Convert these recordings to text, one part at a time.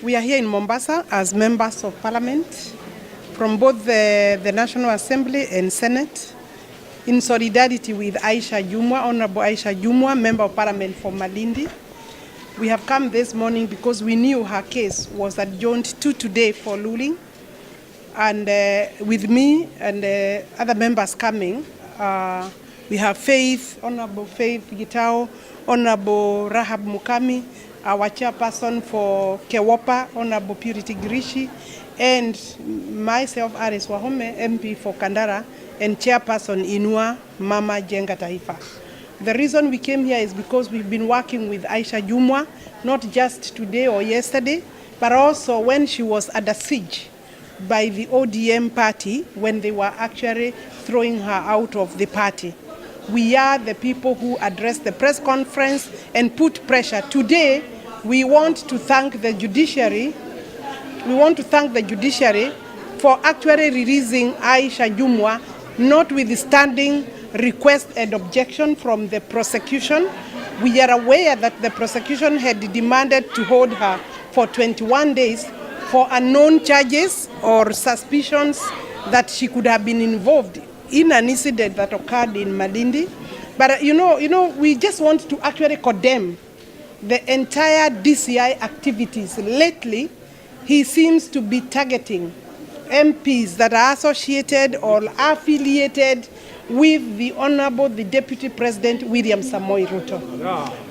We are here in Mombasa as members of parliament from both the National Assembly and Senate in solidarity with Aisha Jumwa, Honorable Aisha Jumwa, Member of Parliament for Malindi. We have come this morning because we knew her case was adjourned to today for ruling. And with me and other members coming, we have Faith, Honorable Faith Gitao, Honorable Rahab Mukami, our chairperson for Kewopa, Honorable Purity Girishi, and myself, Aris Wahome, MP for Kandara, and chairperson Inua Mama Jenga Taifa. The reason we came here is because we've been working with Aisha Jumwa, not just today or yesterday, but also when she was under siege by the ODM party, when they were actually throwing her out of the party. We are the people who addressed the press conference and put pressure. Today, we want to thank the judiciary. We want to thank the judiciary for actually releasing Aisha Jumwa, notwithstanding request and objection from the prosecution. We are aware that the prosecution had demanded to hold her for 21 days for unknown charges or suspicions that she could have been involved in an incident that occurred in Malindi. But you know, we just want to actually condemn the entire DCI activities. Lately, he seems to be targeting MPs that are associated or affiliated with the Honorable, the Deputy President, William Samoei Ruto.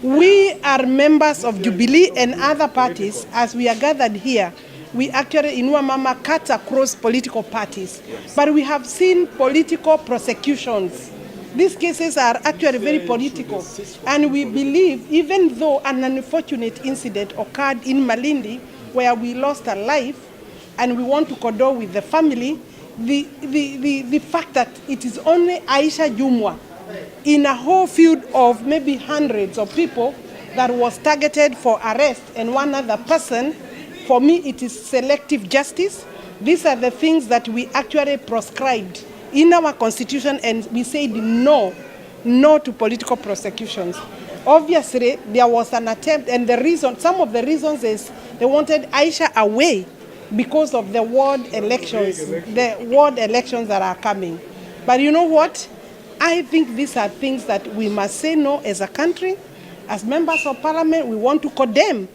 We are members of Jubilee and other parties. As we are gathered here, we actually, Inua Mama, cut across political parties. But we have seen political prosecutions. These cases are actually very political. And we believe, even though an unfortunate incident occurred in Malindi, where we lost a life, and we want to condole with the family, the fact that it is only Aisha Jumwa in a whole field of maybe hundreds of people that was targeted for arrest and one other person, for me it is selective justice. These are the things that we actually prescribed in our constitution, and we said no to political prosecutions. Obviously, there was an attempt, and some of the reasons is they wanted Aisha away because of the ward elections, that are coming. But you know what? I think these are things that we must say no as a country. As members of parliament, we want to condemn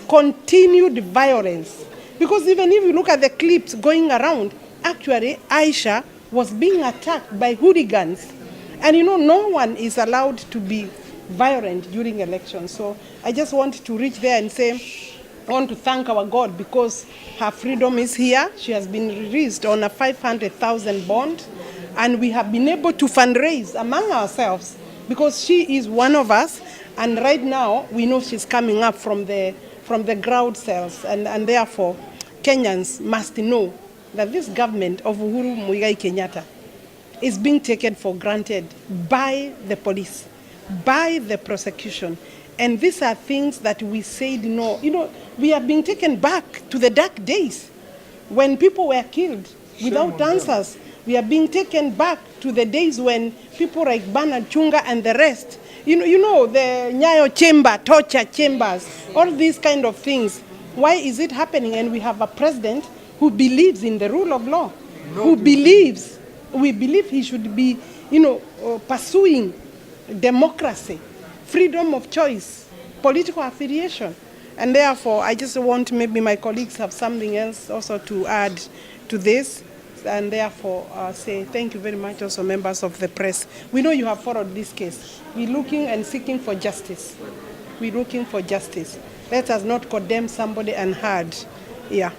continued violence. Because even if you look at the clips going around, actually Aisha was being attacked by hooligans. And you know, no one is allowed to be violent during elections. So I just want to reach there and say, I want to thank our God because her freedom is here. She has been released on a 500,000 bond, and we have been able to fundraise among ourselves because she is one of us, and right now we know she's coming up from the ground cells, and therefore Kenyans must know that this government of Uhuru Muigai Kenyatta is being taken for granted by the police, by the prosecution. And these are things that we said no. You know, we are being taken back to the dark days when people were killed without answers. We are being taken back to the days when people like Bernard Chunga and the rest, you know, the Nyayo chamber, torture chambers, all these kind of things. Why is it happening? And we have a president who believes in the rule of law, we believe he should be, pursuing democracy, freedom of choice, political affiliation. And therefore, I just want maybe my colleagues have something else also to add to this. And therefore, say thank you very much also members of the press. We know you have followed this case. We're looking and seeking for justice. We're looking for justice. Let us not condemn somebody unheard. Yeah.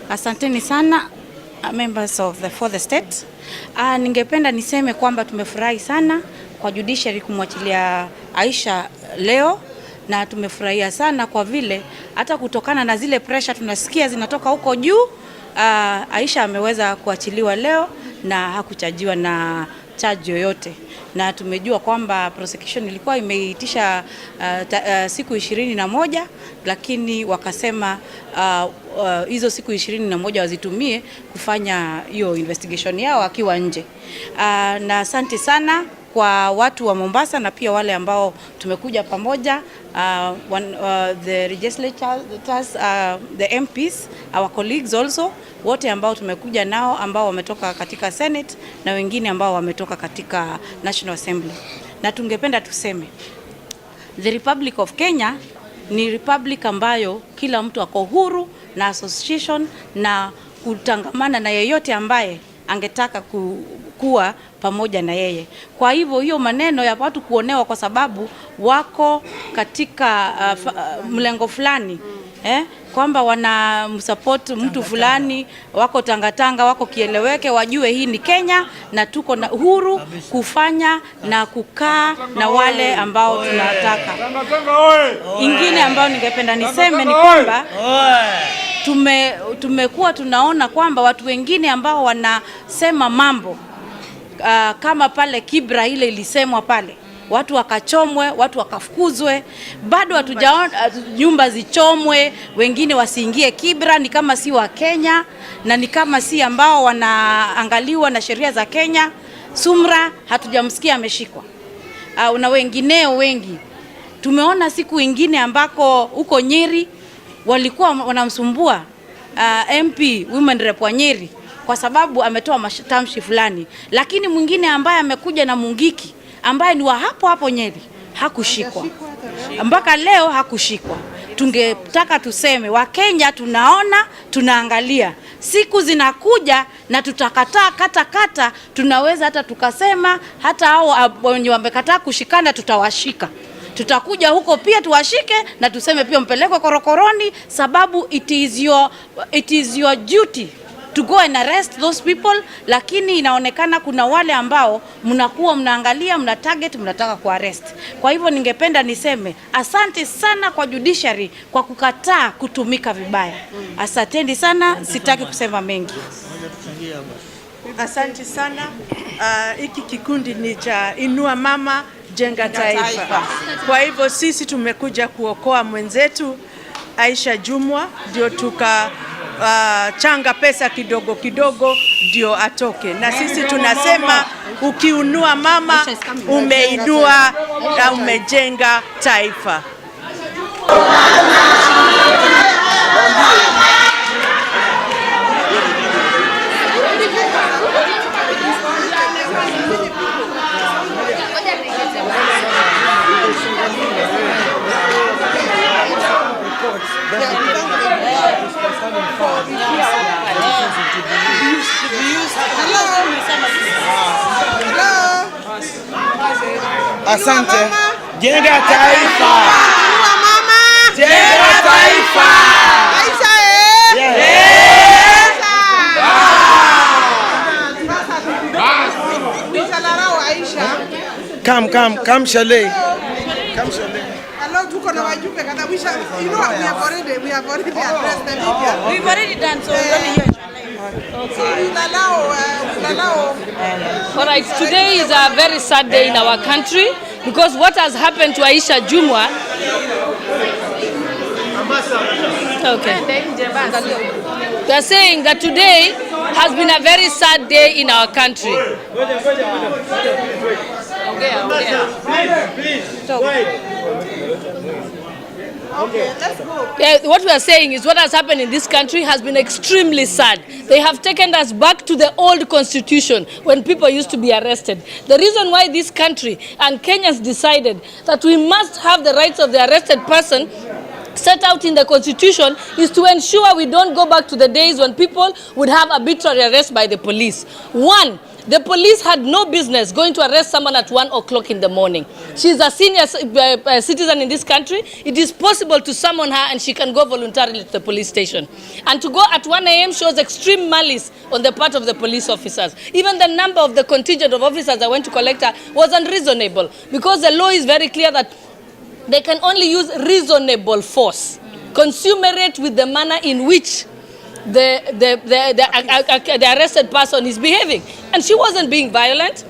Asanteni sana, members of the fourth state. Ningependa niseme kwamba tumefurahi sana kwa judiciary kumwachilia Aisha leo, na tumefurahia sana kwa vile hata kutokana na zile pressure tunasikia zinatoka huko juu, Aisha ameweza kuachiliwa leo na hakuchajiwa na charge yoyote. Na tumejua kwamba prosecution ilikuwa imeitisha siku 21, lakini wakasema hizo siku 21 wazitumie kufanya hiyo investigation yao akiwa nje. Na asante sana kwa watu wa Mombasa na pia wale ambao tumekuja pamoja the legislators, the MPs, our colleagues also, wote ambao tumekuja nao ambao wametoka katika Senate na wengine ambao wametoka katika National Assembly. Na tungependa tuseme the Republic of Kenya ni republic ambayo kila mtu ako huru na association na kutangamana na yeyote ambaye angetaka kuwa pamoja na yeye. Kwa hivyo hiyo maneno ya watu kuonewa kwa sababu wako katika mlengo fulani, kwamba wana msupport mtu fulani, wako tangatanga, wako kieleweke, wajue hii ni Kenya na tuko na uhuru kufanya na kukaa na wale ambao tunataka. Ingine ambao ningependa niseme ni kwamba tumekuwa tunaona kwamba watu wengine ambao wanasema mambo kama pale Kibra ile ilisemwa pale, watu wakachomwe, watu wakafukuzwe, bado hatujaona nyumba zichomwe, wengine wasiingie Kibra, ni kama si wa Kenya na ni kama si ambao wanaangaliwa na sheria za Kenya. Sumra hatujamsikia ameshikwa, na wengineo wengi. Tumeona siku ingine ambako huko Nyeri walikuwa wanamsumbua MP women rep wa Nyeri kwa sababu ametoa matamshi fulani, lakini mwingine ambaye amekuja na Mungiki ambaye ni wa hapo Nyeri hakushikwa, mpaka leo hakushikwa. Tungetaka tuseme Wakenya tunaona, tunaangalia, siku zinakuja na tutakataa kata, tunaweza hata tukasema hata hao wenye wamekataa kushikana tutawashika. Tutakuja huko pia tuwashike na tuseme pia mpelekwe korokoroni, sababu it is your duty to go and arrest those people. Lakini inaonekana kuna wale ambao mnakuwa mnaangalia, mna target, mnataka kuarrest. Kwa hivyo ningependa niseme asante sana kwa judiciary kwa kukataa kutumika vibaya. Asanteni sana, sitaki kusema mengi. Asante sana. Hiki kikundi ni cha Inua Mama Jenga Taifa. Kwa hivyo sisi tumekuja kuokoa mwenzetu Aisha Jumwa, ndio changa pesa kidogo ndio atoke. Na sisi tunasema ukiunua mama umeinua na umejenga taifa. Asante. Jenga taifa. Jenga taifa. Aisha Come Shale. Hello, tuko na wajumbe kadhaa. We have already addressed the media. We've already done so. All right, today is a very sad day in our country because what has happened to Aisha Jumwa. Okay. They are saying that today has been a very sad day in our country. Okay, let's go. Yeah, what we are saying is what has happened in this country has been extremely sad. They have taken us back to the old constitution when people used to be arrested. The reason why this country and Kenyans decided that we must have the rights of the arrested person set out in the constitution is to ensure we don't go back to the days when people would have arbitrary arrest by the police. One, the police had no business going to arrest someone at 1 o'clock in the morning. She's a senior citizen in this country. It is possible to summon her and she can go voluntarily to the police station. And to go at 1 a.m. shows extreme malice on the part of the police officers. Even the number of the contingent of officers that went to collect her was unreasonable because the law is very clear that they can only use reasonable force, consummate with the manner in which the arrested person is behaving. And she wasn't being violent.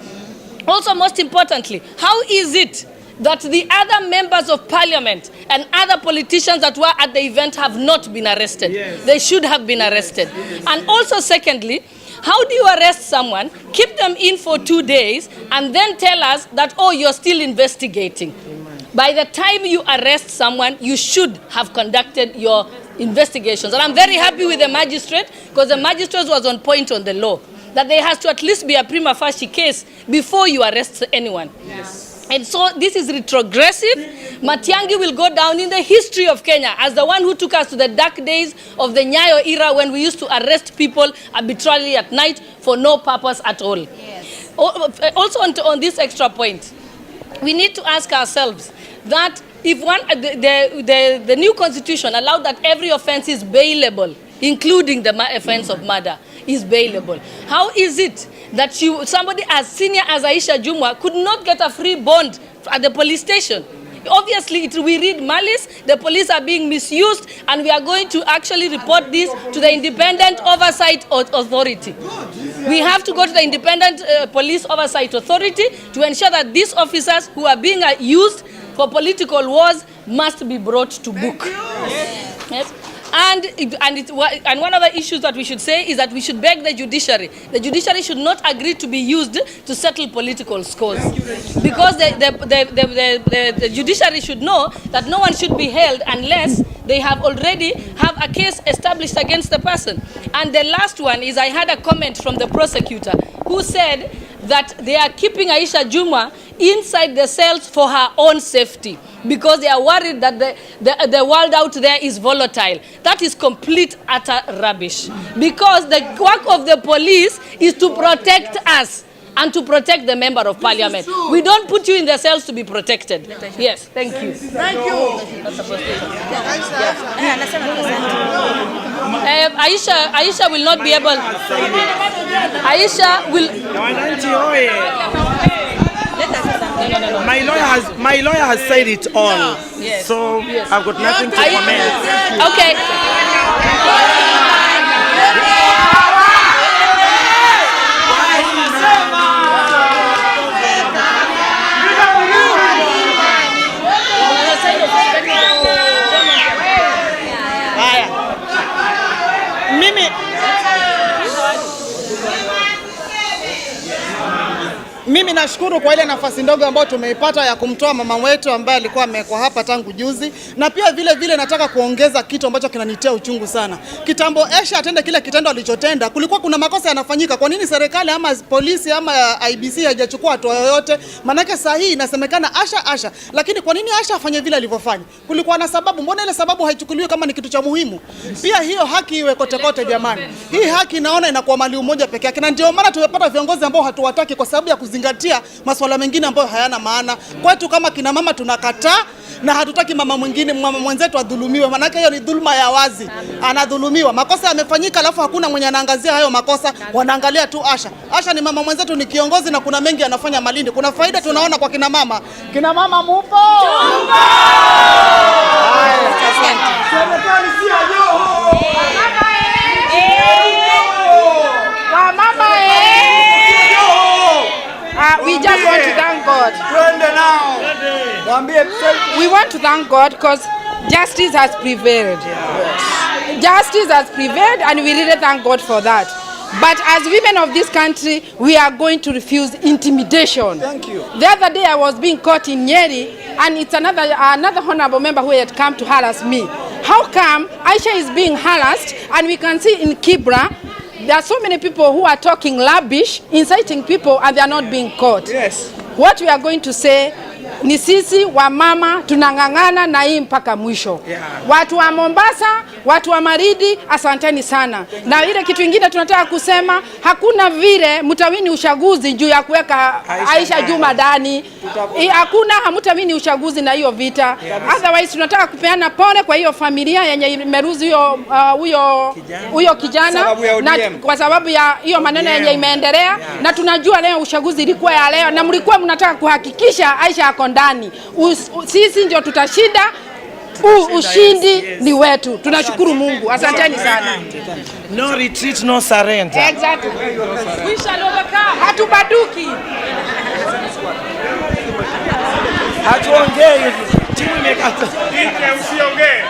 Also, most importantly, how is it that the other members of parliament and other politicians that were at the event have not been arrested? Yes. They should have been arrested. Yes. And also, secondly, how do you arrest someone, keep them in for 2 days, and then tell us that, oh, you're still investigating? by the time you arrest someone, you should have conducted your investigations. And I'm very happy with the magistrate, because the magistrate was on point on the law, that there has to at least be a prima facie case before you arrest anyone. Yes. And so this is retrogressive. Matiang'i will go down in the history of Kenya as the one who took us to the dark days of the Nyayo era, when we used to arrest people arbitrarily at night for no purpose at all. Yes. Also on this extra point, we need to ask ourselves that if the new constitution allowed that every offense is bailable, including the offense of murder, is bailable, how is it that somebody as senior as Aisha Jumwa could not get a free bond at the police station? Obviously, we read malice, the police are being misused, and we are going to actually report this to the Independent Oversight Authority. We have to go to the Independent Police Oversight Authority to ensure that these officers who are being used for political wars must be brought to book. Yes. And one of the issues that we should say is that we should beg the judiciary. The judiciary should not agree to be used to settle political scores, because the judiciary should know that no one should be held unless they have already have a case established against the person. And the last one is, I had a comment from the prosecutor who said that they are keeping Aisha Jumwa inside the cells for her own safety, because they are worried that the world out there is volatile. That is complete, utter rubbish. Because the work of the police is to protect us and to protect the member of parliament. We don't put you in the cells to be protected. Yes, thank you. Thank you. Aisha will not be able. Aisha will. No. My lawyer has said it all. Yes. So yes. I've got nothing to comment. Okay. Mimi nashukuru kwa ile nafasi ndogo ambayo tumeipata ya kumtoa mama wetu ambaye alikuwa amekuwa hapa tangu juzi, na pia vile nataka kuongeza kitu ambacho kinanitia uchungu sana. Kitambo Aisha atende kile kitendo alichotenda, kulikuwa kuna makosa yanafanyika. Kwa nini serikali ama polisi ama IBC hajachukua hatua yoyote? Manake saa hii inasemekana Aisha, lakini kwa nini Aisha afanye vile alivyofanya? Kulikuwa na sababu. Mbona ile sababu haichukuliwi kama ni kitu cha muhimu? Pia hiyo haki iwe kote jamani. Hii haki naona inakuwa mali umoja peke yake, na ndio maana tumepata viongozi ambao hatuwataki kwa sababu ya kuzingatia masuala mengine ambayo hayana maana. Kwetu kama kina mama tunakataa, na hatutaki mama mwenzetu adhulumiwe, manake hiyo ni dhulma ya wazi. Anadhulumiwa. Makosa yamefanyika, alafu hakuna mwenye anaangazia hayo makosa, wanaangalia tu Aisha. Aisha ni mama mwenzetu, ni kiongozi, na kuna mengi anafanya Malindi. Kuna faida tunaona kwa kina mama. Kina mama mupo? Serikali si ajo. We just want to thank God. We want to thank God because justice has prevailed. Justice has prevailed, and we really thank God for that. But as women of this country, we are going to refuse intimidation. Thank you. The other day I was being caught in Nyeri, and it's another honorable member who had come to harass me. How come Aisha is being harassed, and we can see in Kibra, there are so many people who are talking rubbish, inciting people, and they are not being caught. Yes. What we are going to say, ni sisi wa mama tunang'ang'ana na hii mpaka mwisho. Yeah. Watu wa Mombasa, watu wa Maridi, asanteni sana. Na ile kitu kingine tunataka kusema, hakuna vile mtawini uchaguzi juu ya kuweka Aisha Jumwa ndani. Hakuna, hamtawini uchaguzi na hiyo vita. Yes. Otherwise tunataka kupeana pole kwa hiyo familia yenye imeruzi huyo kijana na kwa sababu ya hiyo maneno yenye imeendelea. Yeah. Na tunajua leo uchaguzi ilikuwa ya leo, na mlikuwa mnataka kuhakikisha Aisha ako ndani. Sisi ndio tutashinda. Ushindi ni wetu. Tunashukuru Mungu. Asanteni sana. No retreat, no surrender. Exactly. We shall overcome. Hatubaduki. Hatuongei. Timu imekata. Usiongee.